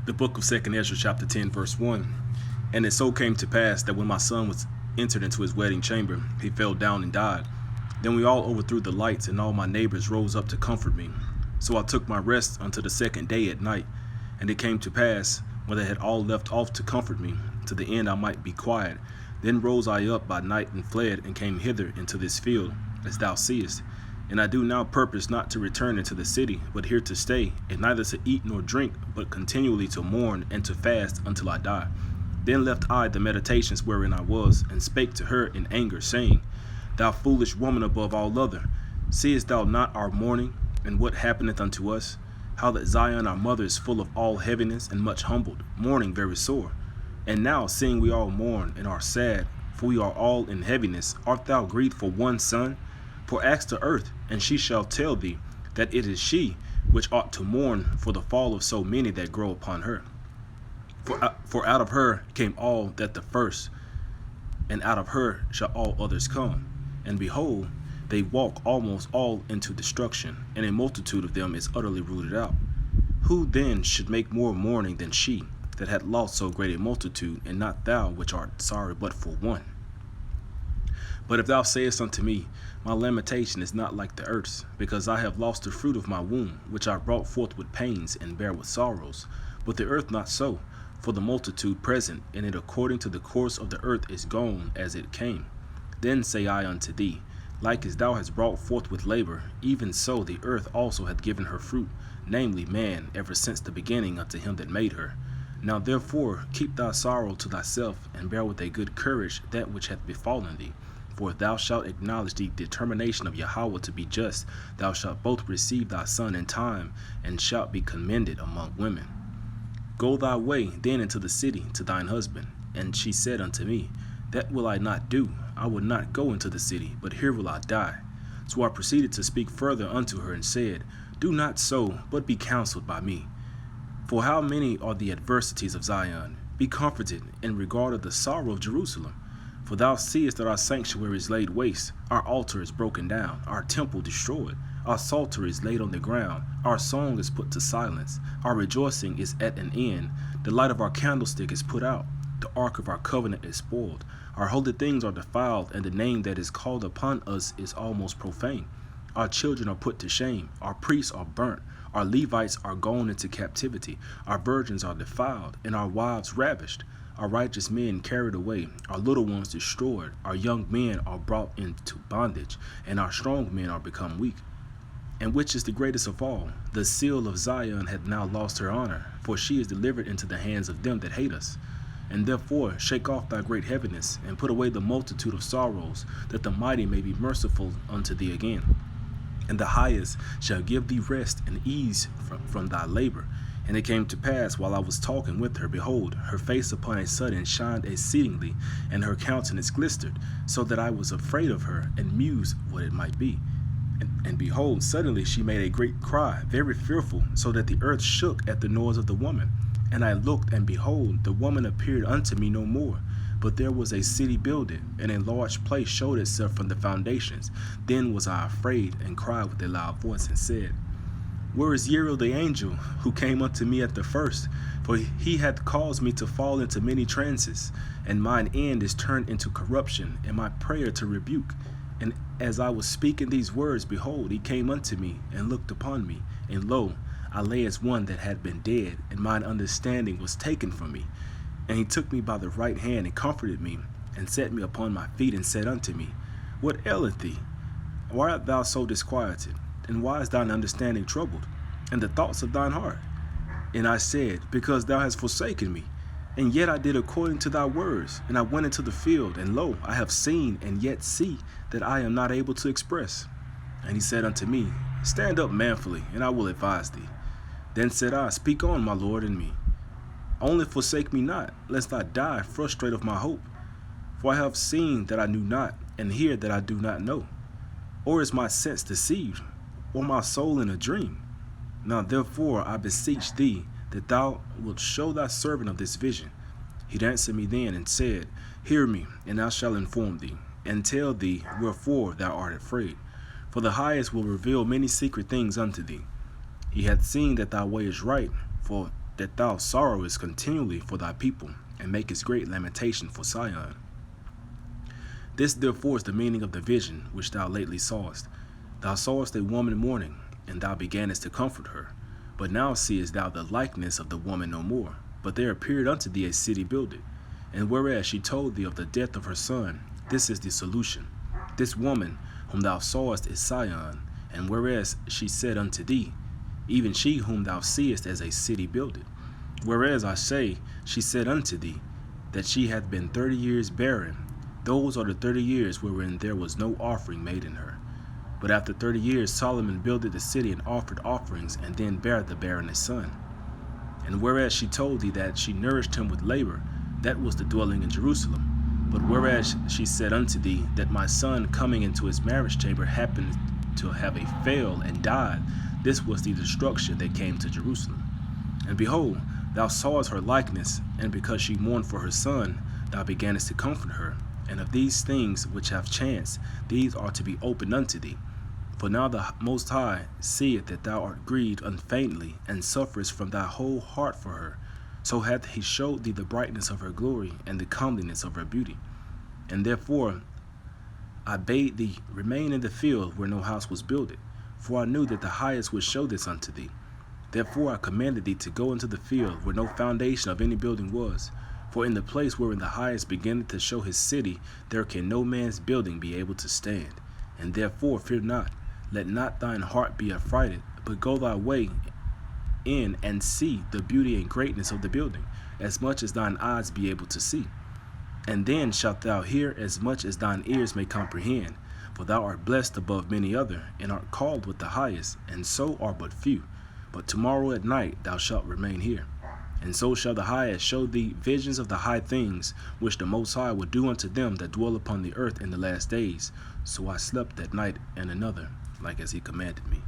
The book of 2Esdras chapter 10 verse 1. And it so came to pass that when my son was entered into his wedding chamber, he fell down and died. Then we all overthrew the lights, and all my neighbors rose up to comfort me. So I took my rest until the second day at night. And it came to pass, when they had all left off to comfort me, to the end I might be quiet, then rose I up by night and fled, and came hither into this field, as thou seest. And I do now purpose not to return into the city, but here to stay, and neither to eat nor drink, but continually to mourn and to fast until I die. Then left I the meditations wherein I was, and spake to her in anger, saying, Thou foolish woman above all other, seest thou not our mourning, and what happeneth unto us? How that Zion our mother is full of all heaviness, and much humbled, mourning very sore. And now, seeing we all mourn and are sad, for we are all in heaviness, art thou grieved for one son? For ask the earth, and she shall tell thee that it is she which ought to mourn for the fall of so many that grow upon her. For out of her came all that the first, and out of her shall all others come. And behold, they walk almost all into destruction, and a multitude of them is utterly rooted out. Who then should make more mourning than she, that had lost so great a multitude, and not thou which art sorry but for one? But if thou sayest unto me, My lamentation is not like the earth's, because I have lost the fruit of my womb, which I brought forth with pains, and bear with sorrows. But the earth not so, for the multitude present, and it according to the course of the earth is gone as it came. Then say I unto thee, Like as thou hast brought forth with labor, even so the earth also hath given her fruit, namely man, ever since the beginning unto him that made her. Now therefore keep thy sorrow to thyself, and bear with a good courage that which hath befallen thee. For if thou shalt acknowledge the determination of Yahweh to be just, thou shalt both receive thy son in time, and shalt be commended among women. Go thy way then into the city to thine husband. And she said unto me, That will I not do. I will not go into the city, but here will I die. So I proceeded to speak further unto her, and said, Do not so, but be counseled by me. For how many are the adversities of Zion? Be comforted in regard of the sorrow of Jerusalem. For thou seest that our sanctuary is laid waste, our altar is broken down, our temple destroyed, our psalter is laid on the ground, our song is put to silence, our rejoicing is at an end, the light of our candlestick is put out, the ark of our covenant is spoiled, our holy things are defiled, and the name that is called upon us is almost profane. Our children are put to shame, our priests are burnt, our Levites are gone into captivity, our virgins are defiled, and our wives ravished. Our righteous men carried away, our little ones destroyed, our young men are brought into bondage, and our strong men are become weak. And which is the greatest of all? The seal of Zion hath now lost her honor, for she is delivered into the hands of them that hate us. And therefore shake off thy great heaviness, and put away the multitude of sorrows, that the mighty may be merciful unto thee again. And the highest shall give thee rest and ease from thy labor. And it came to pass, while I was talking with her, behold, her face upon a sudden shined exceedingly, and her countenance glistered, so that I was afraid of her, and mused what it might be. And behold, suddenly she made a great cry, very fearful, so that the earth shook at the noise of the woman. And I looked, and behold, the woman appeared unto me no more. But there was a city builded, and a large place showed itself from the foundations. Then was I afraid, and cried with a loud voice, and said, Where is Uriel the angel, who came unto me at the first? For he hath caused me to fall into many trances, and mine end is turned into corruption, and my prayer to rebuke. And as I was speaking these words, behold, he came unto me, and looked upon me. And lo, I lay as one that had been dead, and mine understanding was taken from me. And he took me by the right hand, and comforted me, and set me upon my feet, and said unto me, What aileth thee? Why art thou so disquieted? And why is thine understanding troubled, and the thoughts of thine heart? And I said, Because thou hast forsaken me, and yet I did according to thy words. And I went into the field, and lo, I have seen, and yet see, that I am not able to express. And he said unto me, Stand up manfully, and I will advise thee. Then said I, Speak on, my Lord, and me. Only forsake me not, lest I die frustrate of my hope. For I have seen that I knew not, and hear that I do not know. Or is my sense deceived, or my soul in a dream? Now therefore I beseech thee, that thou wilt show thy servant of this vision. He answered me then, and said, Hear me, and I shall inform thee, and tell thee wherefore thou art afraid. For the highest will reveal many secret things unto thee. He hath seen that thy way is right, for that thou sorrowest continually for thy people, and makest great lamentation for Sion. This therefore is the meaning of the vision which thou lately sawest. Thou sawest a woman mourning, and thou beganest to comfort her. But now seest thou the likeness of the woman no more, but there appeared unto thee a city builded. And whereas she told thee of the death of her son, this is the solution. This woman whom thou sawest is Sion, and whereas she said unto thee, even she whom thou seest as a city builded. Whereas I say, she said unto thee, that she hath been 30 years barren. Those are the 30 years wherein there was no offering made in her. But after 30 years Solomon builded the city and offered offerings, and then bare the barren a son. And whereas she told thee that she nourished him with labor, that was the dwelling in Jerusalem. But whereas she said unto thee, that my son coming into his marriage chamber happened to have a fail and died, this was the destruction that came to Jerusalem. And behold, thou sawest her likeness, and because she mourned for her son, thou beganest to comfort her. And of these things which have chanced, these are to be opened unto thee. For now the Most High seeth that thou art grieved unfeignedly, and sufferest from thy whole heart for her. So hath he showed thee the brightness of her glory, and the comeliness of her beauty. And therefore I bade thee remain in the field where no house was builded, for I knew that the Highest would show this unto thee. Therefore I commanded thee to go into the field where no foundation of any building was. For in the place wherein the Highest beginneth to show his city, there can no man's building be able to stand. And therefore fear not, let not thine heart be affrighted, but go thy way in and see the beauty and greatness of the building, as much as thine eyes be able to see. And then shalt thou hear as much as thine ears may comprehend, for thou art blessed above many other, and art called with the Highest, and so are but few. But tomorrow at night thou shalt remain here. And so shall the Highest show thee visions of the high things, which the Most High will do unto them that dwell upon the earth in the last days. So I slept that night and another, like as he commanded me.